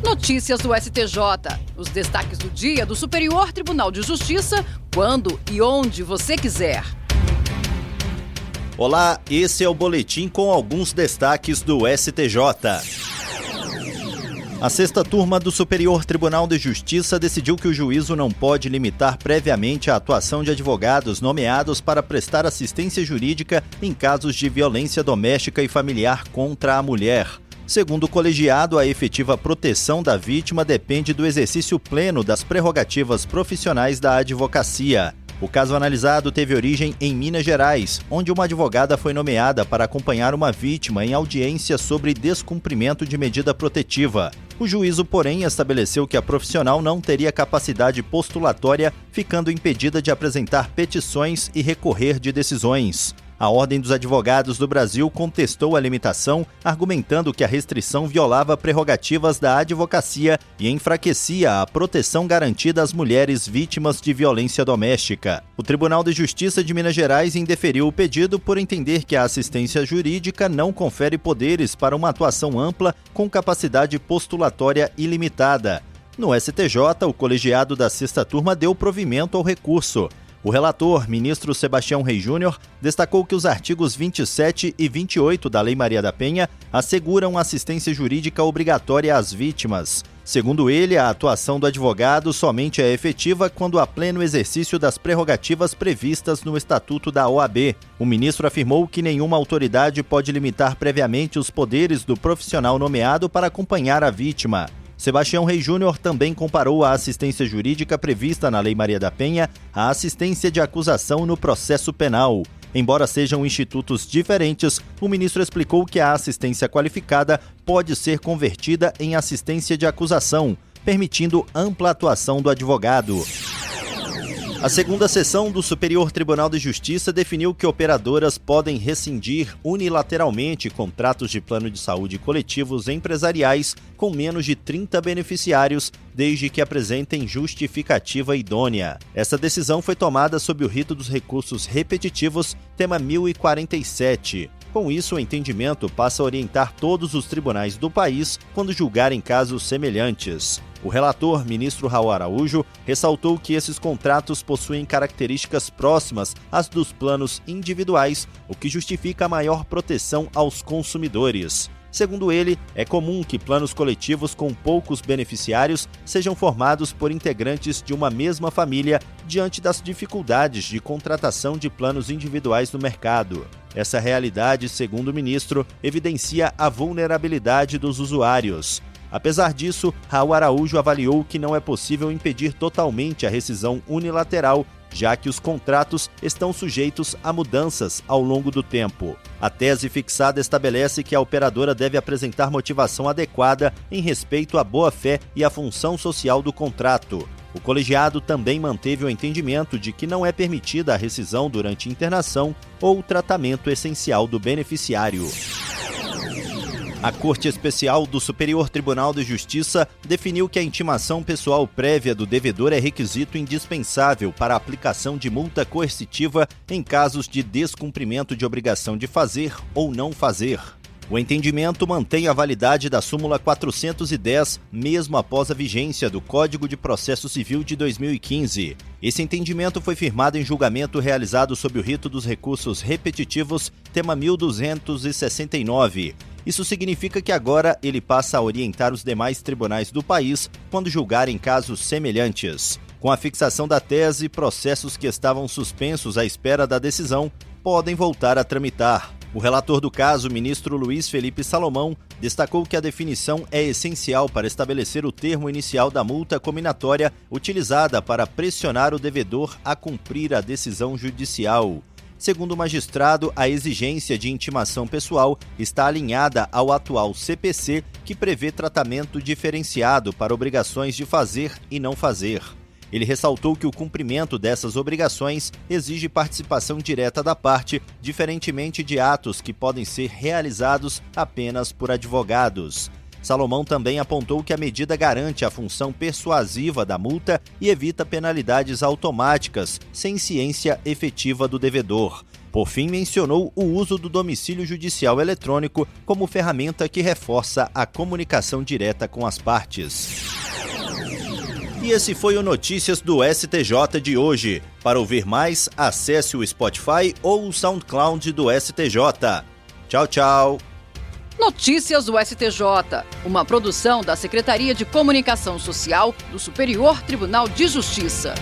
Notícias do STJ. Os destaques do dia do Superior Tribunal de Justiça, quando e onde você quiser. Olá, esse é o boletim com alguns destaques do STJ. A sexta turma do Superior Tribunal de Justiça decidiu que o juízo não pode limitar previamente a atuação de advogados nomeados para prestar assistência jurídica em casos de violência doméstica e familiar contra a mulher. Segundo o colegiado, a efetiva proteção da vítima depende do exercício pleno das prerrogativas profissionais da advocacia. O caso analisado teve origem em Minas Gerais, onde uma advogada foi nomeada para acompanhar uma vítima em audiência sobre descumprimento de medida protetiva. O juízo, porém, estabeleceu que a profissional não teria capacidade postulatória, ficando impedida de apresentar petições e recorrer de decisões. A Ordem dos Advogados do Brasil contestou a limitação, argumentando que a restrição violava prerrogativas da advocacia e enfraquecia a proteção garantida às mulheres vítimas de violência doméstica. O Tribunal de Justiça de Minas Gerais indeferiu o pedido por entender que a assistência jurídica não confere poderes para uma atuação ampla com capacidade postulatória ilimitada. No STJ, o colegiado da sexta turma deu provimento ao recurso. O relator, ministro Sebastião Reis Júnior, destacou que os artigos 27 e 28 da Lei Maria da Penha asseguram assistência jurídica obrigatória às vítimas. Segundo ele, a atuação do advogado somente é efetiva quando há pleno exercício das prerrogativas previstas no Estatuto da OAB. O ministro afirmou que nenhuma autoridade pode limitar previamente os poderes do profissional nomeado para acompanhar a vítima. Sebastião Reis Júnior também comparou a assistência jurídica prevista na Lei Maria da Penha à assistência de acusação no processo penal. Embora sejam institutos diferentes, o ministro explicou que a assistência qualificada pode ser convertida em assistência de acusação, permitindo ampla atuação do advogado. A segunda sessão do Superior Tribunal de Justiça definiu que operadoras podem rescindir unilateralmente contratos de plano de saúde coletivos empresariais com menos de 30 beneficiários, desde que apresentem justificativa idônea. Essa decisão foi tomada sob o rito dos recursos repetitivos, tema 1047. Com isso, o entendimento passa a orientar todos os tribunais do país quando julgarem casos semelhantes. O relator, ministro Raul Araújo, ressaltou que esses contratos possuem características próximas às dos planos individuais, o que justifica a maior proteção aos consumidores. Segundo ele, é comum que planos coletivos com poucos beneficiários sejam formados por integrantes de uma mesma família diante das dificuldades de contratação de planos individuais no mercado. Essa realidade, segundo o ministro, evidencia a vulnerabilidade dos usuários. Apesar disso, Raul Araújo avaliou que não é possível impedir totalmente a rescisão unilateral, já que os contratos estão sujeitos a mudanças ao longo do tempo. A tese fixada estabelece que a operadora deve apresentar motivação adequada em respeito à boa-fé e à função social do contrato. O colegiado também manteve o entendimento de que não é permitida a rescisão durante internação ou tratamento essencial do beneficiário. A Corte Especial do Superior Tribunal de Justiça definiu que a intimação pessoal prévia do devedor é requisito indispensável para a aplicação de multa coercitiva em casos de descumprimento de obrigação de fazer ou não fazer. O entendimento mantém a validade da súmula 410, mesmo após a vigência do Código de Processo Civil de 2015. Esse entendimento foi firmado em julgamento realizado sob o rito dos recursos repetitivos, tema 1269. Isso significa que agora ele passa a orientar os demais tribunais do país quando julgarem casos semelhantes. Com a fixação da tese, processos que estavam suspensos à espera da decisão podem voltar a tramitar. O relator do caso, ministro Luiz Felipe Salomão, destacou que a definição é essencial para estabelecer o termo inicial da multa cominatória utilizada para pressionar o devedor a cumprir a decisão judicial. Segundo o magistrado, a exigência de intimação pessoal está alinhada ao atual CPC, que prevê tratamento diferenciado para obrigações de fazer e não fazer. Ele ressaltou que o cumprimento dessas obrigações exige participação direta da parte, diferentemente de atos que podem ser realizados apenas por advogados. Salomão também apontou que a medida garante a função persuasiva da multa e evita penalidades automáticas, sem ciência efetiva do devedor. Por fim, mencionou o uso do domicílio judicial eletrônico como ferramenta que reforça a comunicação direta com as partes. E esse foi o Notícias do STJ de hoje. Para ouvir mais, acesse o Spotify ou o SoundCloud do STJ. Tchau, tchau. Notícias do STJ, uma produção da Secretaria de Comunicação Social do Superior Tribunal de Justiça.